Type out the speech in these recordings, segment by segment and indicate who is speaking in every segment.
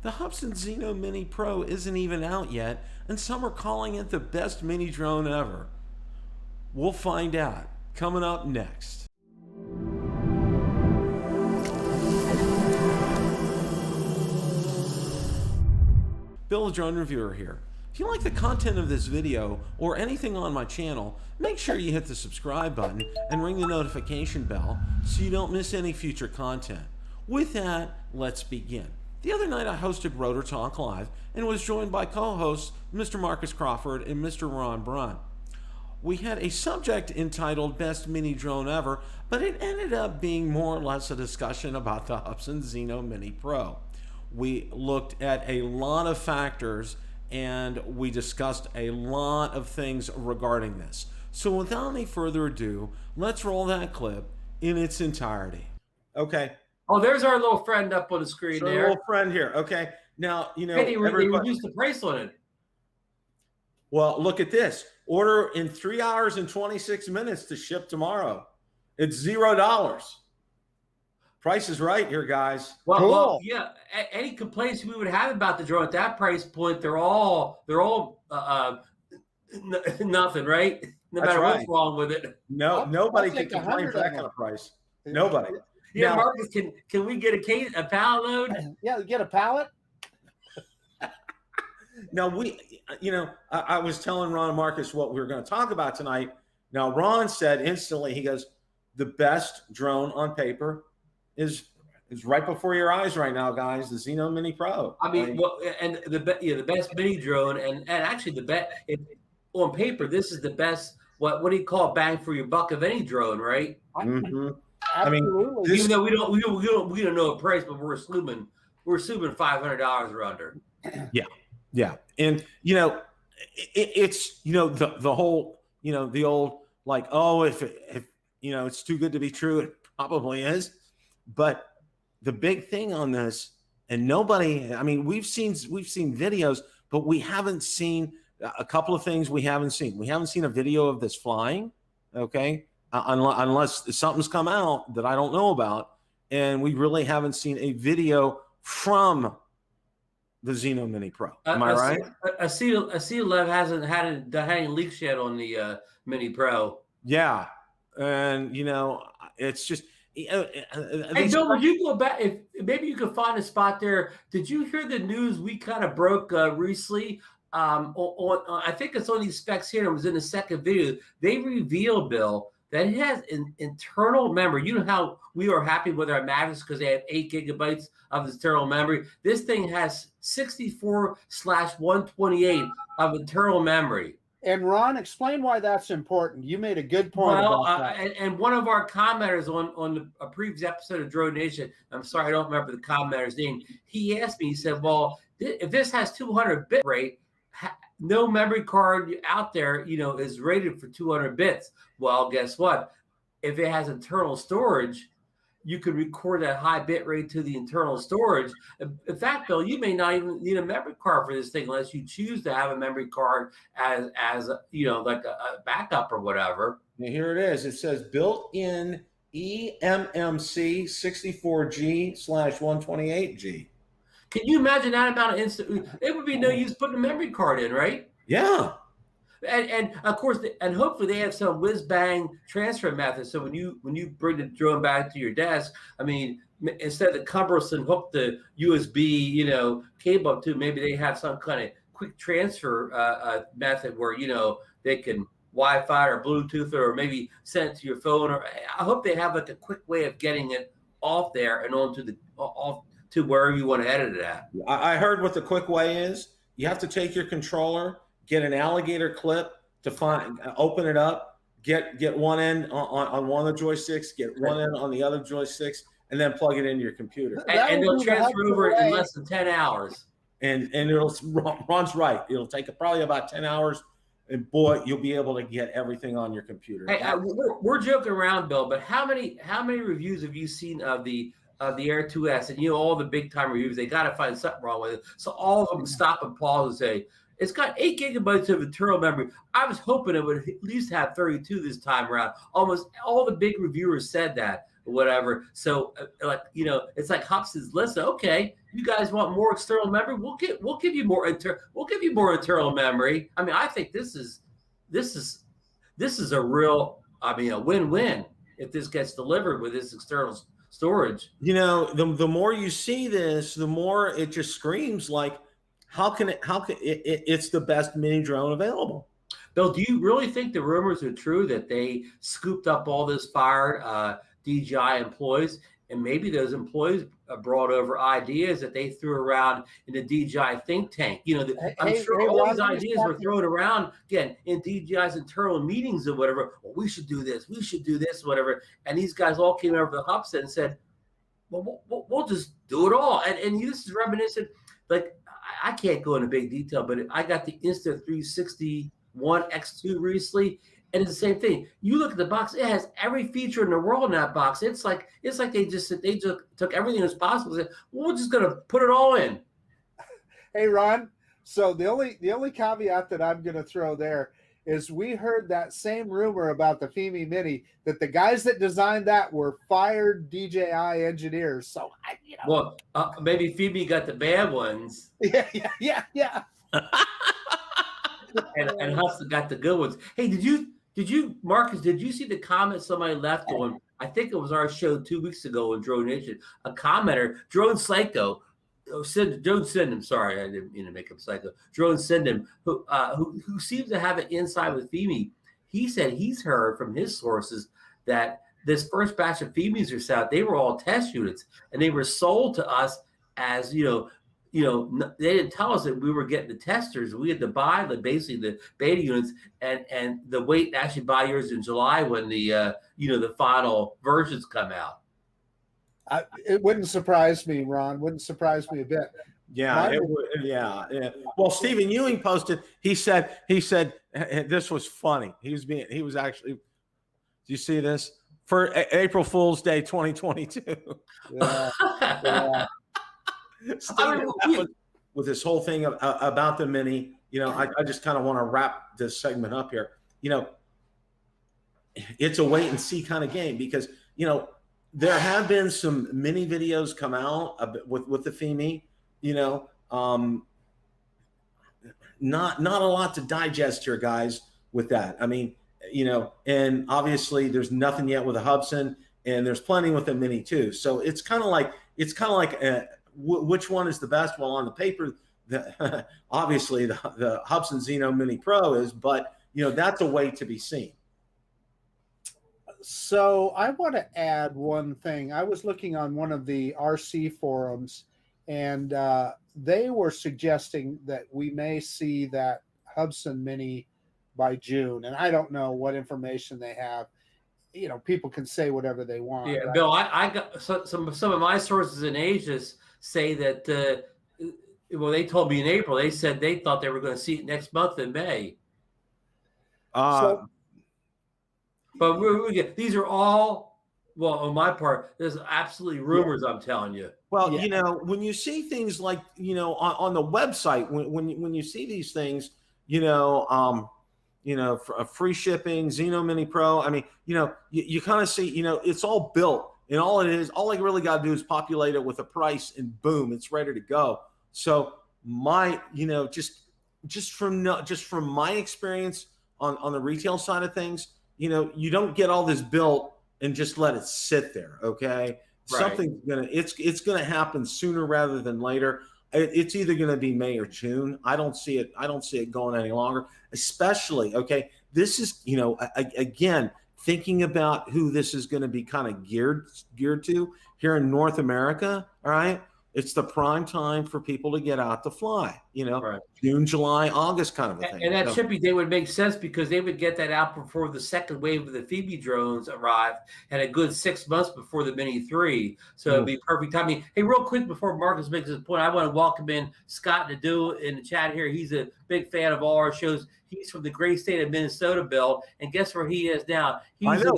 Speaker 1: The Hubsan Zino Mini Pro isn't even out yet, and some are calling it the best mini drone ever. We'll find out. Coming up next. Bill, the Drone Reviewer here. If you like the content of this video or anything on my channel, make sure you hit the subscribe button and ring the notification bell so you don't miss any future content. With that, let's begin. The other night I hosted Rotor Talk Live and was joined by co-hosts Mr. Marcus Crawford and Mr. Ron Brunt. We had a subject entitled Best Mini Drone Ever, but it ended up being more or less a discussion about the Hubsan Zino Mini Pro. We looked at a lot of factors and we discussed a lot of things regarding this. So without any further ado, let's roll that clip in its entirety. Okay.
Speaker 2: Oh, there's our little friend up on the screen
Speaker 1: So
Speaker 2: there.
Speaker 1: little friend here. Okay. Now, you know,
Speaker 2: Hey, they reduced the price on it.
Speaker 1: Well, look at this. Order in 3 hours and 26 minutes to ship tomorrow. It's $0. Price is right here, guys.
Speaker 2: Well,
Speaker 3: Cool.
Speaker 2: well, yeah. Any complaints we would have about the drone at that price point, they're all nothing, right? No
Speaker 1: That's
Speaker 2: matter
Speaker 1: right.
Speaker 2: what's wrong with it.
Speaker 1: No,
Speaker 3: I'll
Speaker 1: nobody can
Speaker 3: take
Speaker 1: complain
Speaker 3: 100
Speaker 1: for that
Speaker 3: of
Speaker 1: kind
Speaker 3: them.
Speaker 1: of price. Nobody.
Speaker 2: Yeah,
Speaker 1: Now-
Speaker 2: Marcus, can we get a pallet load?
Speaker 3: Yeah, get a pallet.
Speaker 1: Now, I was telling Ron and Marcus what we were going to talk about tonight. Now, Ron said instantly, he goes, the best drone on paper is right before your eyes right now, guys, the Zino Mini Pro.
Speaker 2: I mean, well, and the best mini drone, and actually the best on paper, this is the best. What do you call it, bang for your buck of any drone, right?
Speaker 1: Mhm.
Speaker 3: Absolutely.
Speaker 1: this-
Speaker 2: Even though we don't know a price, but we're assuming $500 or under.
Speaker 1: Yeah. And, you know, it's, you know, the whole, you know, the old, like, oh, if you know, it's too good to be true, it probably is. But the big thing on this, and nobody, I mean, we've seen videos, but we haven't seen a couple of things we haven't seen. We haven't seen a video of this flying, okay? Unless something's come out that I don't know about. And we really haven't seen a video from the Zino Mini Pro. Am I right?
Speaker 2: A C11 hasn't had any leaks yet on the Mini Pro.
Speaker 1: Yeah. And, you know, it's just...
Speaker 2: Hey, Bill, would you go back? If maybe you could find a spot there. Did you hear the news we kind of broke recently? On I think it's on these specs here. It was in the second video. They revealed, Bill, that it has an internal memory. You know how we are happy with our Mavics because they have 8 gigabytes of internal memory. This thing has 64/128 of internal memory.
Speaker 3: And Ron, explain why that's important. You made a good point
Speaker 2: Well,
Speaker 3: about that.
Speaker 2: and one of our commenters on a previous episode of Drone Nation, I'm sorry, I don't remember the commenter's name. He asked me, he said, well, if this has 200 bit rate, no memory card out there, you know, is rated for 200 bits. Well, guess what? If it has internal storage, you could record that high bit rate to the internal storage. In fact, Bill, you may not even need a memory card for this thing unless you choose to have a memory card as you know, like a backup or whatever.
Speaker 1: Now here it is. It says built-in eMMC 64G/128G.
Speaker 2: Can you imagine that amount of instant? It would be no use putting a memory card in, right?
Speaker 1: Yeah.
Speaker 2: And of course, and hopefully they have some whiz bang transfer method. So when you bring the drone back to your desk, I mean, instead of the cumbersome hook the USB, you know, cable up to, maybe they have some kind of quick transfer method where, you know, they can Wi-Fi or Bluetooth or maybe send it to your phone. Or I hope they have like a quick way of getting it off there and onto off to wherever you want to edit it at.
Speaker 1: I heard what the quick way is. You have to take your controller, get an alligator clip to open it up, get one end on one of the joysticks, get one end on the other joysticks, and then plug it into your computer.
Speaker 2: And they'll transfer over in less than 10 hours.
Speaker 1: And Ron's right. It'll take probably about 10 hours. And boy, you'll be able to get everything on your computer.
Speaker 2: Hey, we're joking around, Bill, but how many reviews have you seen of the Air 2S? And you know, all the big time reviews, they got to find something wrong with it. So all of them stop and pause and say, it's got 8 gigabytes of internal memory. I was hoping it would at least have 32 this time around. Almost all the big reviewers said that, or whatever. So, like, you know, it's like Hubsan's list. Okay, you guys want more external memory? We'll give you more internal memory. I mean, I think this is a real, I mean, a win-win if this gets delivered with this external storage.
Speaker 1: You know, the more you see this, the more it just screams like, it's the best mini drone available.
Speaker 2: Bill, do you really think the rumors are true that they scooped up all this fired DJI employees, and maybe those employees brought over ideas that they threw around in the DJI think tank? You know, I'm sure all these ideas were thrown around again in DJI's internal meetings or whatever. Well, we should do this, whatever. And these guys all came over to Hubsan and said, well, we'll just do it all. And this is reminiscent. Like, I can't go into big detail, but I got the Insta360 One X2 recently, and it's the same thing. You look at the box; it has every feature in the world in that box. It's like they just took everything that's possible and said, well, we're just gonna put it all in.
Speaker 3: Hey, Ron. So the only caveat that I'm gonna throw there is we heard that same rumor about the Fimi Mini, that the guys that designed that were fired DJI engineers. So
Speaker 2: well, maybe Fimi got the bad ones.
Speaker 3: Yeah.
Speaker 2: and Hubsan got the good ones. Hey, did you, Marcus, did you see the comment somebody left on, I think it was our show 2 weeks ago on Drone Nation, a commenter, Drone Psycho, Drone Syndem, sorry, I didn't mean to make him Psycho, Drone Syndem, who seems to have an inside with Fimi. He said he's heard from his sources that this first batch of Fimis are set out, they were all test units, and they were sold to us as, they didn't tell us that we were getting the testers. We had to buy basically the beta units and the wait to actually buy yours in July when the the final versions come out.
Speaker 3: It wouldn't surprise me, Ron. Wouldn't surprise me a bit.
Speaker 1: Yeah, yeah. Well, Stephen Ewing posted. He said this was funny. He was actually. Do you see this for April Fool's Day 2022? Yeah. With this whole thing about the Mini, I just kind of want to wrap this segment up here. It's a wait and see kind of game because there have been some mini videos come out with the Fimi. Not a lot to digest here, guys. With that, I mean, and obviously there's nothing yet with a Hubsan, and there's plenty with the Mini too. So it's kind of like which one is the best? Well, on the paper, obviously the Hubsan Zino Mini Pro is, but that's a way to be seen.
Speaker 3: So I want to add one thing. I was looking on one of the RC forums, and they were suggesting that we may see that Hubsan Mini by June, and I don't know what information they have. People can say whatever they want.
Speaker 2: Yeah,
Speaker 3: right?
Speaker 2: Bill, I got some of my sources in Asia say that, they told me in April, they said they thought they were going to see it next month in May. But these are all, well, on my part, there's absolutely rumors, I'm telling you.
Speaker 1: Well, when you see things like, on the website, when you see these things, free shipping, Zino Mini Pro, I mean, you kind of see, it's all built. And all I really got to do is populate it with a price, and boom, it's ready to go. So just from my experience on the retail side of things, you don't get all this built and just let it sit there. Okay, right. It's gonna happen sooner rather than later. It's either gonna be May or June. I don't see it going any longer. Especially, okay, this is again. Thinking about who this is going to be kind of geared to here in North America, all right? It's the prime time for people to get out to fly, right. June, July, August kind of a thing.
Speaker 2: And that shipping day would make sense because they would get that out before the second wave of the Fimi drones arrived, and a good 6 months before the Mini 3. So it'd be perfect timing. Hey, real quick before Marcus makes his point, I want to welcome in Scott Nadeau in the chat here. He's a big fan of all our shows. He's from the great state of Minnesota, Bill. And guess where he is now?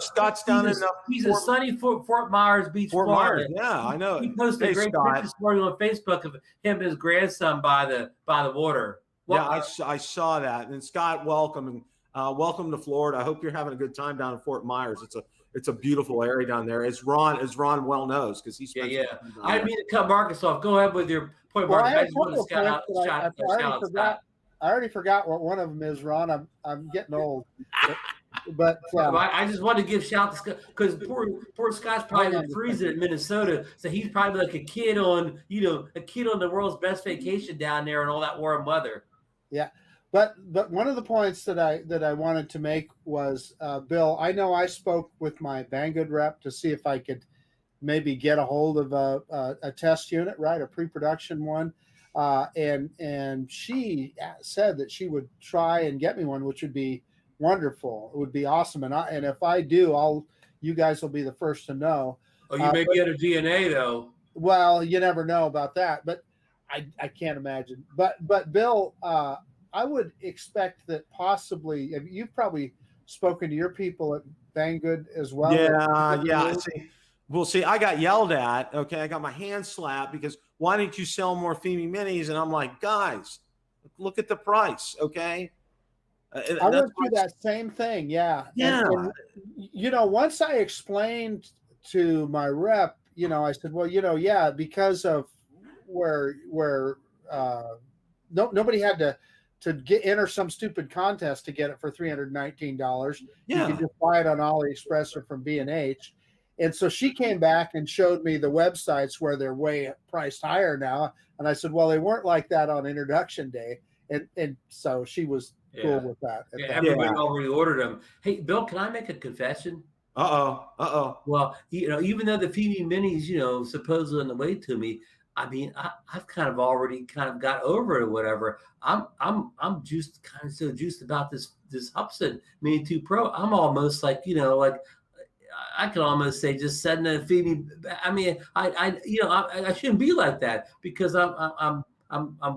Speaker 1: Scott's down in
Speaker 2: he's a sunny Fort Myers Beach, Florida.
Speaker 1: Yeah, I know.
Speaker 2: He posted a great picture this morning on Facebook of him and his grandson by the water.
Speaker 1: Yeah, I saw that. And Scott, welcome to Florida. I hope you're having a good time down in Fort Myers. it's a beautiful area down there, as Ron well knows, because he's
Speaker 2: yeah. I didn't mean to cut Marcus off. Go ahead with your point,
Speaker 3: Well,
Speaker 2: Marcus.
Speaker 3: I
Speaker 2: I
Speaker 3: have
Speaker 2: just
Speaker 3: a
Speaker 2: want to
Speaker 3: couple of points,
Speaker 2: shout out Scott.
Speaker 3: I already forgot what one of them is, Ron. I'm getting old. But
Speaker 2: I just wanted to give shout to Scott, because poor Scott's probably been freezing in Minnesota, so he's probably like a kid on the world's best vacation down there in all that warm weather.
Speaker 3: Yeah, but one of the points that I wanted to make was, Bill, I know I spoke with my Banggood rep to see if I could maybe get a hold of a test unit, right, a pre-production one, and she said that she would try and get me one, which would be wonderful. It would be awesome, and if I do, you guys will be the first to know.
Speaker 2: Oh, you may get a DNA though.
Speaker 3: Well, you never know about that, but I can't imagine. But Bill, I would expect that possibly you've probably spoken to your people at Banggood as well.
Speaker 1: Yeah. See, I got yelled at. Okay, I got my hand slapped because why didn't you sell more Fimi Minis? And I'm like, guys, look at the price. Okay.
Speaker 3: I went through that same thing. Yeah. And, once I explained to my rep, I said, well, because of where nobody had to enter some stupid contest to get it for $319.
Speaker 1: Yeah.
Speaker 3: You can just buy it on AliExpress or from B&H. And so she came back and showed me the websites where they're way priced higher now. And I said, well, they weren't like that on introduction day. And so she was cool with that.
Speaker 2: Everybody already ordered them. Hey, Bill, can I make a confession? Well, even though the Fimi Minis, supposedly on the way to me, I mean, I've kind of already got over it or whatever. I'm so juiced about this Hubsan Mini 2 Pro. I'm almost like, I can almost say just send a Fimi. I mean, I shouldn't be like that, because I'm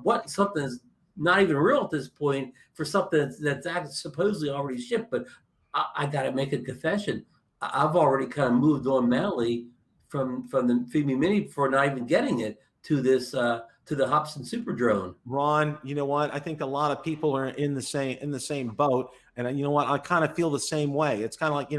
Speaker 2: wanting something that's not even real at this point for something that's supposedly already shipped. But I got to make a confession. I've already kind of moved on mentally from the Fimi Mini before not even getting it to this to the Hubsan Super Drone.
Speaker 1: Ron, you know what? I think a lot of people are in the same boat, and you know what? I kind of feel the same way. It's kind of like,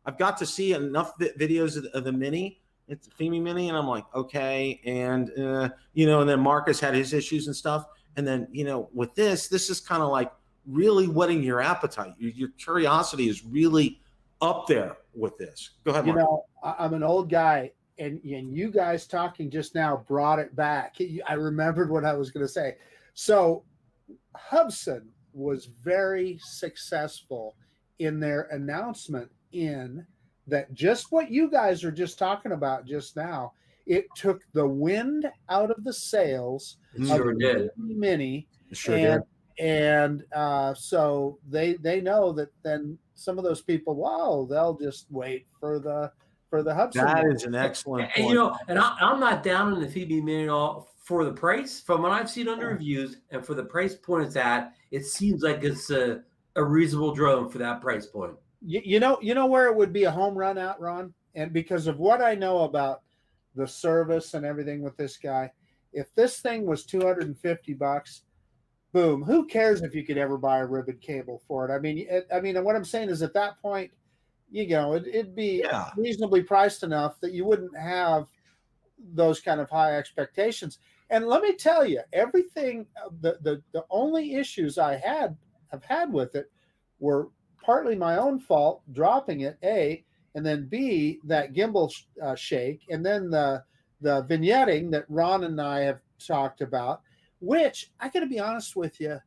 Speaker 1: I've got to see enough videos of the Mini, it's Fimi Mini, and I'm like, okay, and and then Marcus had his issues and stuff, and then with this is kind of like really whetting your appetite. Your curiosity is really up there with this. Go ahead, Marcus.
Speaker 3: I'm an old guy. And you guys talking just now brought it back. I remembered what I was going to say. So Hubsan was very successful in their announcement in that just what you guys are just talking about just now. It took the wind out of the sails of the Mini.
Speaker 1: It sure did.
Speaker 3: And so they know that then some of those people, they'll just wait for the Hubsan.
Speaker 1: That is an excellent point.
Speaker 2: And I'm not down on the Fimi Mini at all for the price. From what I've seen on the reviews and for the price point it's at, it seems like it's a reasonable drone for that price point.
Speaker 3: You know where it would be a home run at, Ron? And because of what I know about the service and everything with this guy, if this thing was $250, boom, who cares if you could ever buy a ribbon cable for it? I mean, what I'm saying is at that point, it'd be reasonably priced enough that you wouldn't have those kind of high expectations. And let me tell you, everything, the only issues I have had with it were partly my own fault, dropping it, A, and then B, that gimbal shake, and then the vignetting that Ron and I have talked about, which I got to be honest with you,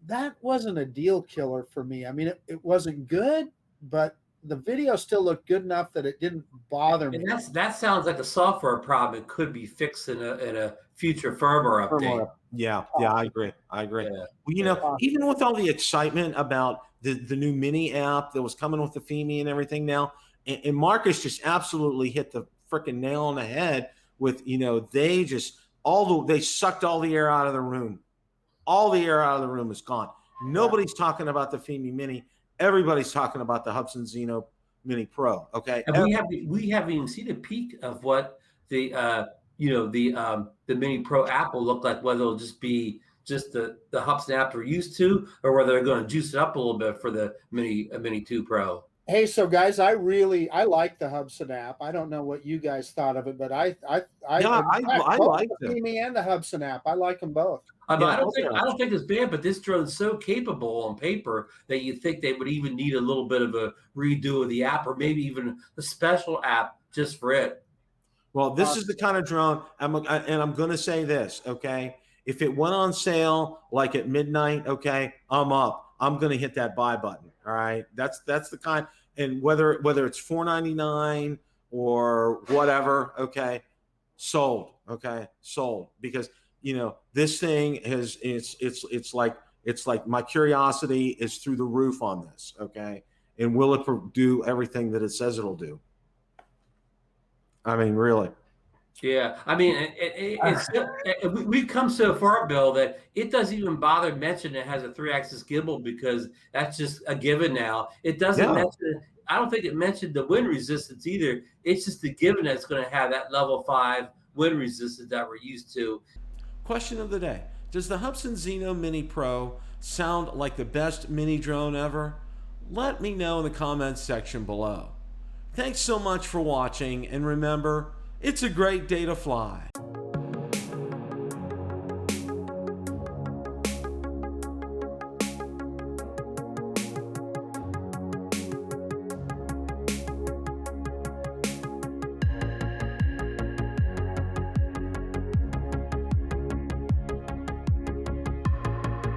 Speaker 3: that wasn't a deal killer for me. I mean, it wasn't good, but the video still looked good enough that it didn't bother me.
Speaker 2: And that sounds like a software problem. It could be fixed in a future firmware update.
Speaker 1: Yeah, I agree. Yeah. Well, even with all the excitement about the new Mini app that was coming with the Fimi and everything now, and Marcus just absolutely hit the freaking nail on the head with, they sucked all the air out of the room. All the air out of the room is gone. Nobody's talking about the Fimi Mini. Everybody's talking about the Hubsan Zino Mini Pro. Okay,
Speaker 2: and we haven't even seen a peek of what the Mini Pro app will look like. Whether it'll just be the Hubsan app we're used to, or whether they're going to juice it up a little bit for the Mini 2 Pro.
Speaker 3: Hey, so guys, I like the Hubsan app. I don't know what you guys thought of it, but
Speaker 1: Yeah,
Speaker 3: in fact,
Speaker 1: I
Speaker 3: both
Speaker 1: liked
Speaker 3: the
Speaker 1: it.
Speaker 3: Fimi and the Hubsan app, I like them both.
Speaker 2: But
Speaker 1: Yeah,
Speaker 2: I don't think it's bad. But this drone's so capable on paper that you think they would even need a little bit of a redo of the app, or maybe even a special app just for it.
Speaker 1: well, this is the kind of drone, and I'm going to say this, okay? If it went on sale like at midnight, okay, I'm up. I'm going to hit that buy button. All right, that's the kind, and whether it's $4.99 or whatever, okay, sold, okay, sold, because this thing is it's like my curiosity is through the roof on this, okay, and will it do everything that it says it'll do? I mean, really.
Speaker 2: Yeah, I mean, we've come so far, Bill, that it doesn't even bother mentioning it has a 3-axis gimbal because that's just a given now. It doesn't mention. I don't think it mentioned the wind resistance either. It's just a given that it's going to have that level 5 wind resistance that we're used to.
Speaker 1: Question of the day: does the Hubsan Zino Mini Pro sound like the best mini drone ever? Let me know in the comments section below. Thanks so much for watching, and remember, it's a great day to fly.